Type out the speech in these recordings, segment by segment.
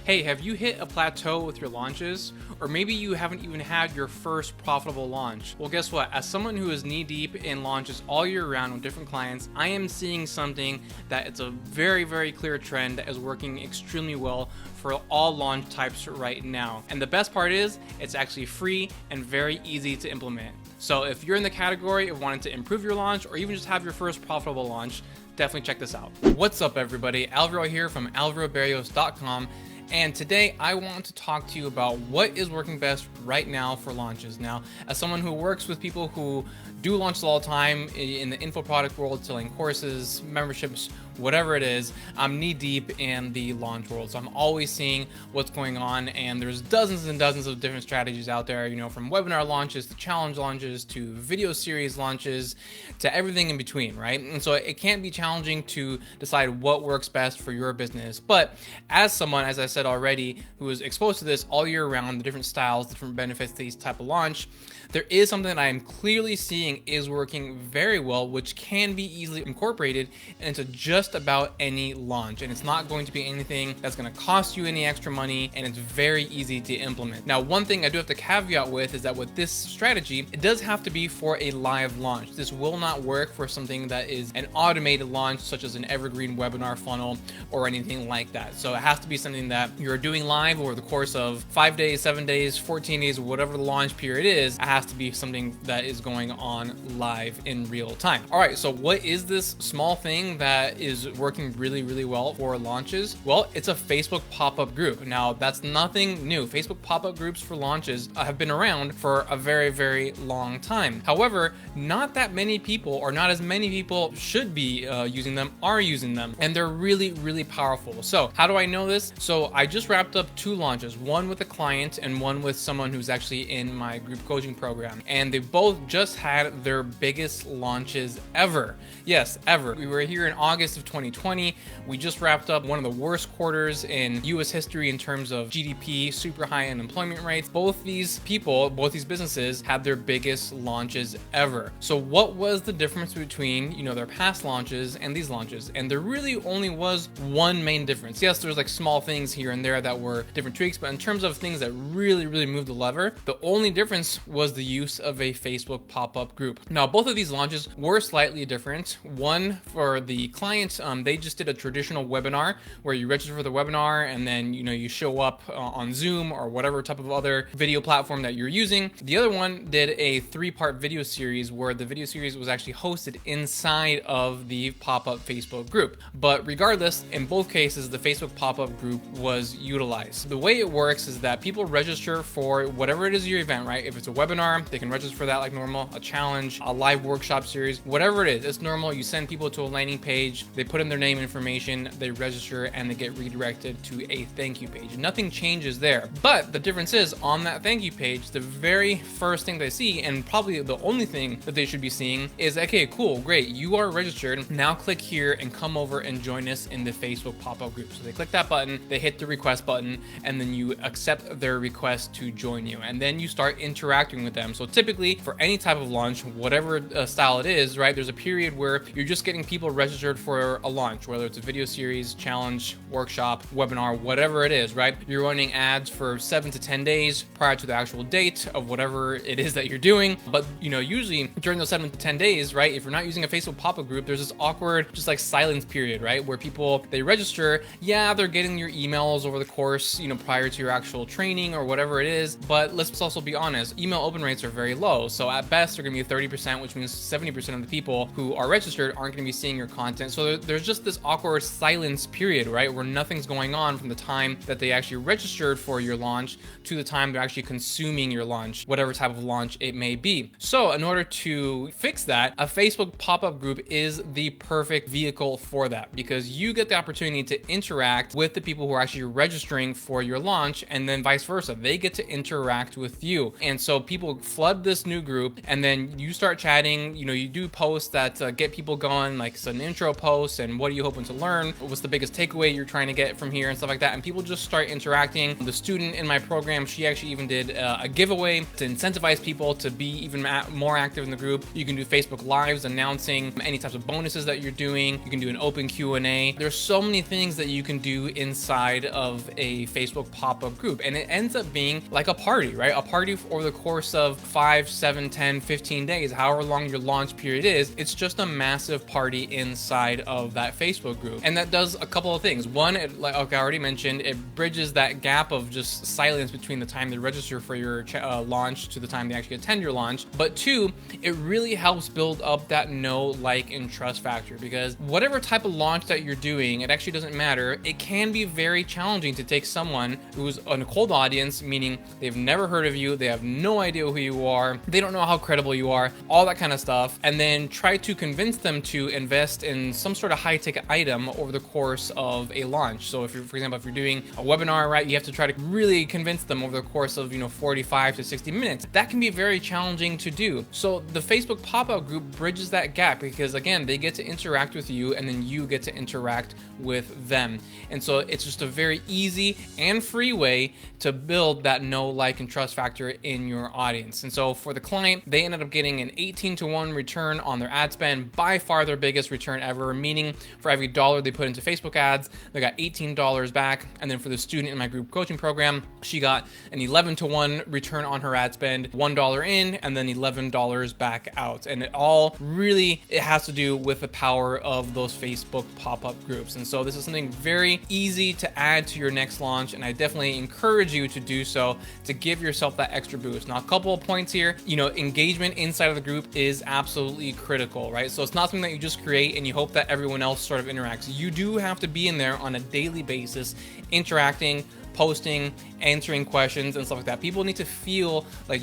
Hey, have you hit a plateau with your launches? Or maybe you haven't even had your first profitable launch. Well, guess what? As someone who is knee deep in launches all year round with different clients, I am seeing something that it's a very, very clear trend that is working extremely well for all launch types right now. And the best part is it's actually free and very easy to implement. So if you're in the category of wanting to improve your launch or even just have your first profitable launch, definitely check this out. What's up, everybody? Alvaro here from alvarobarrios.com. And today I want to talk to you about what is working best right now for launches. Now, as someone who works with people who do launches all the time in the info product world, selling courses, memberships, whatever it is, I'm knee deep in the launch world. So I'm always seeing what's going on, and there's dozens and dozens of different strategies out there, from webinar launches to challenge launches to video series launches to everything in between, right? And so it can be challenging to decide what works best for your business. But as someone, as I said already, who is exposed to this all year round, the different styles, the different benefits to each type of launch, there is something that I am clearly seeing is working very well, which can be easily incorporated into just about any launch. And it's not going to be anything that's going to cost you any extra money, and it's very easy to implement. Now, one thing I do have to caveat with is that with this strategy, it does have to be for a live launch. This will not work for something that is an automated launch, such as an evergreen webinar funnel or anything like that. So it has to be something that you're doing live over the course of 5 days, 7 days, 14 days, whatever the launch period is. It has to be something that is going on live in real time. All right, so what is this small thing that is working really, really well for launches? Well, it's a Facebook pop-up group. Now, that's nothing new. Facebook pop-up groups for launches have been around for a very, very long time. However, not that many people, or not as many people should be using them, are using them, and they're really, really powerful. So how do I know this? So I just wrapped up 2 launches, one with a client and one with someone who's actually in my group coaching program. And they both just had their biggest launches ever. Yes, ever. We were here in August of 2020. We just wrapped up one of the worst quarters in US history in terms of GDP, super high unemployment rates. Both these people, both these businesses had their biggest launches ever. So what was the difference between, their past launches and these launches? And there really only was one main difference. Yes, there's like small things here and there that were different tweaks, but in terms of things that really, really moved the lever, the only difference was the use of a Facebook pop-up group. Now, both of these launches were slightly different. One for the clients, they just did a traditional webinar where you register for the webinar and then you show up on Zoom or whatever type of other video platform that you're using. The other one did a 3-part video series where the video series was actually hosted inside of the pop-up Facebook group. But regardless, in both cases, the Facebook pop-up group was utilized. The way it works is that people register for whatever it is your event, right? If it's a webinar, they can register for that like normal, a challenge, a live workshop series, whatever it is, it's normal. You send people to a landing page, they put in their name information, they register, and they get redirected to a thank you page. Nothing changes there. But the difference is on that thank you page, the very first thing they see, and probably the only thing that they should be seeing, is, okay, cool, great, you are registered. Now click here and come over and join us in the Facebook pop-up group. So they click that button, they hit the request button, and then you accept their request to join you. And then you start interacting with them. So typically for any type of launch, whatever style it is, right, there's a period where you're just getting people registered for a launch, whether it's a video series, challenge, workshop, webinar, whatever it is, right? You're running ads for 7 to 10 days prior to the actual date of whatever it is that you're doing. But usually during those 7 to 10 days, right, if you're not using a Facebook pop-up group, there's this awkward just like silence period, right, where people, they register, yeah, they're getting your emails over the course, prior to your actual training or whatever it is. But let's also be honest, email open rates are very low. So at best, they're going to be 30%, which means 70% of the people who are registered aren't going to be seeing your content. So there's just this awkward silence period, right, where nothing's going on from the time that they actually registered for your launch to the time they're actually consuming your launch, whatever type of launch it may be. So in order to fix that, a Facebook pop-up group is the perfect vehicle for that, because you get the opportunity to interact with the people who are actually registering for your launch, and then vice versa. They get to interact with you. And so people flood this new group, and then you start chatting. You do posts that get people going, like it's an intro post posts and what are you hoping to learn? What's the biggest takeaway you're trying to get from here and stuff like that. And people just start interacting. The student in my program, she actually even did a giveaway to incentivize people to be even more active in the group. You can do Facebook Lives announcing any types of bonuses that you're doing. You can do an open Q&A. There's so many things that you can do inside of a Facebook pop-up group, and it ends up being like a party, right? A party over the course of 5, 7, 10, 15 days, however long your launch period is. It's just a massive party inside of that Facebook group, and that does a couple of things. One, like I already mentioned, it bridges that gap of just silence between the time they register for your launch to the time they actually attend your launch. But two, it really helps build up that know, like, and trust factor, because whatever type of launch that you're doing, it actually doesn't matter. It can be very challenging to take someone who's on a cold audience, meaning they've never heard of you, they have no idea who you are, they don't know how credible you are, all that kind of stuff, and then try to convince them to invest in some sort of high-ticket item over the course of a launch. So if you're, for example, if you're doing a webinar, right, you have to try to really convince them over the course of 45 to 60 minutes. That can be very challenging to do. So the Facebook pop-up group bridges that gap, because again, they get to interact with you and then you get to interact with them. And so it's just a very easy and free way to build that know, like, and trust factor in your audience. And so for the client, they ended up getting an 18-to-1 return on their ad spend, by far their biggest return ever, meaning for every dollar they put into Facebook ads, they got $18 back. And then for the student in my group coaching program, she got an 11-to-1 return on her ad spend, $1 in and then $11 back out. And it all really, it has to do with the power of those Facebook pop-up groups. And so this is something very easy to add to your next launch, and I definitely encourage you to do so to give yourself that extra boost. Now, a couple of points here, engagement inside of the group is absolutely critical, right? So it's not something that you just create and you hope that everyone else sort of interacts. You do have to be in there on a daily basis, interacting, posting, answering questions and stuff like that. People need to feel like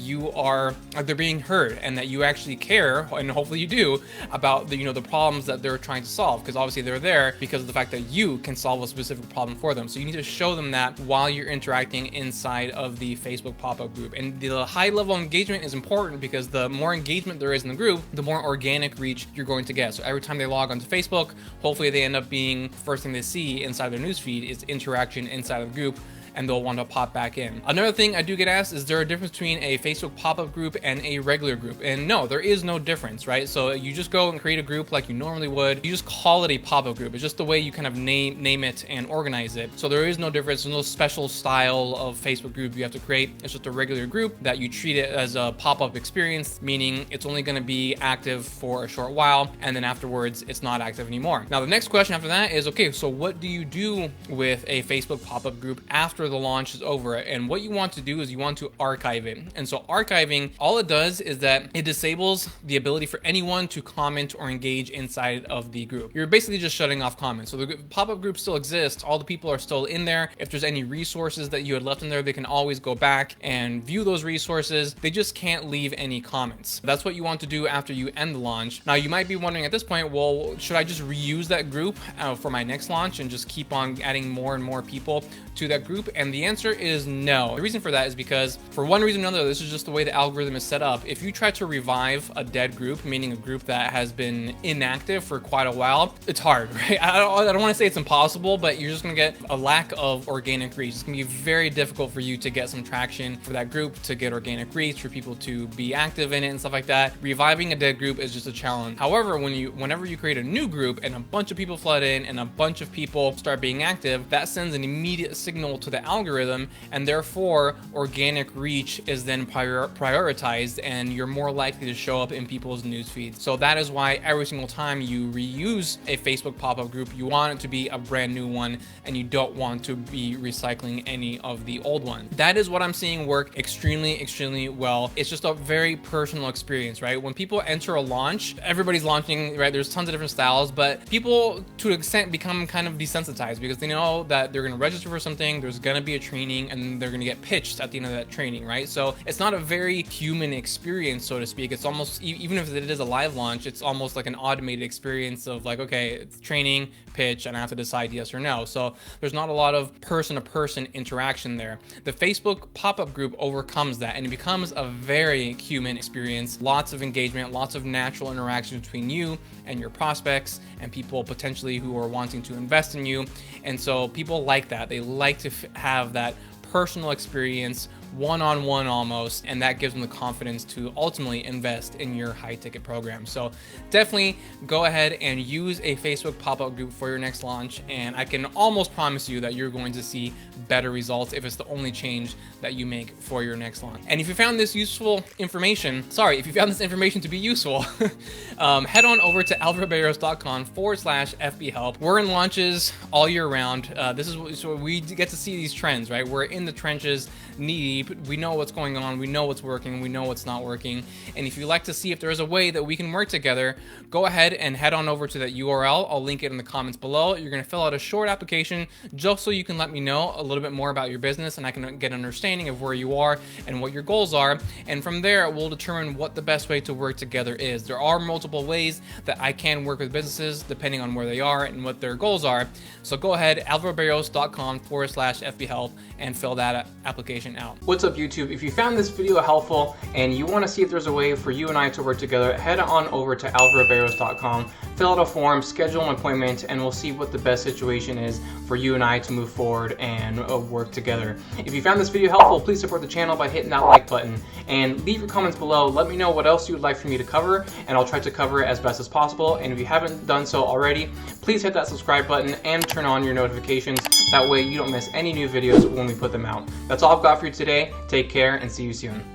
they're being heard and that you actually care, and hopefully you do, about the problems that they're trying to solve, because obviously they're there because of the fact that you can solve a specific problem for them. So you need to show them that while you're interacting inside of the Facebook pop-up group. And the high level engagement is important, because the more engagement there is in the group, the more organic reach you're going to get. So every time they log onto Facebook, hopefully they end up being first thing they see inside their newsfeed is interaction inside of the group, and they'll want to pop back in. Another thing I do get asked is there a difference between a Facebook pop-up group and a regular group? And no, there is no difference, right? So you just go and create a group like you normally would. You just call it a pop-up group. It's just the way you kind of name it and organize it. So there is no difference. There's no special style of Facebook group you have to create. It's just a regular group that you treat it as a pop-up experience, meaning it's only going to be active for a short while, and then afterwards it's not active anymore. Now the next question after that is, okay, so what do you do with a Facebook pop-up group after the launch is over? And what you want to do is you want to archive it. And so archiving, all it does is that it disables the ability for anyone to comment or engage inside of the group. You're basically just shutting off comments. So the pop-up group still exists. All the people are still in there. If there's any resources that you had left in there, they can always go back and view those resources. They just can't leave any comments. That's what you want to do after you end the launch. Now you might be wondering at this point, well, should I just reuse that group for my next launch and just keep on adding more and more people to that group? And the answer is no. The reason for that is because, for one reason or another, this is just the way the algorithm is set up. If you try to revive a dead group, meaning a group that has been inactive for quite a while, it's hard, right? I don't want to say it's impossible, but you're just going to get a lack of organic reach. It's going to be very difficult for you to get some traction for that group, to get organic reach, for people to be active in it and stuff like that. Reviving a dead group is just a challenge. However, whenever you create a new group and a bunch of people flood in and a bunch of people start being active, that sends an immediate signal to the algorithm, and therefore organic reach is then prioritized, and you're more likely to show up in people's news feeds. So that is why every single time you reuse a Facebook pop-up group, you want it to be a brand new one, and you don't want to be recycling any of the old one. That is what I'm seeing work extremely well. It's just a very personal experience, right? When people enter a launch, everybody's launching, right? There's tons of different styles, but people to an extent become kind of desensitized, because they know that they're going to register for something, there's going to be a training, and they're going to get pitched at the end of that training, right? So it's not a very human experience, so to speak. It's almost, even if it is a live launch, it's almost like an automated experience of like, okay, it's training, pitch and I have to decide yes or no. So there's not a lot of person-to-person interaction there. The Facebook pop-up group overcomes that, and it becomes a very human experience. Lots of engagement, lots of natural interaction between you and your prospects and people potentially who are wanting to invest in you. And so people like that. They like to have that personal experience, one-on-one almost, and that gives them the confidence to ultimately invest in your high ticket program. So definitely go ahead and use a Facebook pop-up group for your next launch, and I can almost promise you that you're going to see better results if it's the only change that you make for your next launch. And if you found this information to be useful, head on over to alvarobarrios.com/FB help. We're in launches all year round. This is so we get to see these trends, right? We're in the trenches, knee deep. We know what's going on. We know what's working. We know what's not working. And if you'd like to see if there's a way that we can work together, go ahead and head on over to that URL. I'll link it in the comments below. You're going to fill out a short application just so you can let me know a little bit more about your business, and I can get an understanding of where you are and what your goals are. And from there, we'll determine what the best way to work together is. There are multiple ways that I can work with businesses depending on where they are and what their goals are. So go ahead, alvarobarrios.com/FB help and fill that application out. What's up, YouTube? If you found this video helpful and you want to see if there's a way for you and I to work together, head on over to alvarobarrios.com, fill out a form, schedule an appointment, and we'll see what the best situation is for you and I to move forward and work together. If you found this video helpful, please support the channel by hitting that like button and leave your comments below. Let me know what else you would like for me to cover, and I'll try to cover it as best as possible. And if you haven't done so already, please hit that subscribe button and turn on your notifications. That way you don't miss any new videos when we put them out. That's all I've got for you today. Take care and see you soon.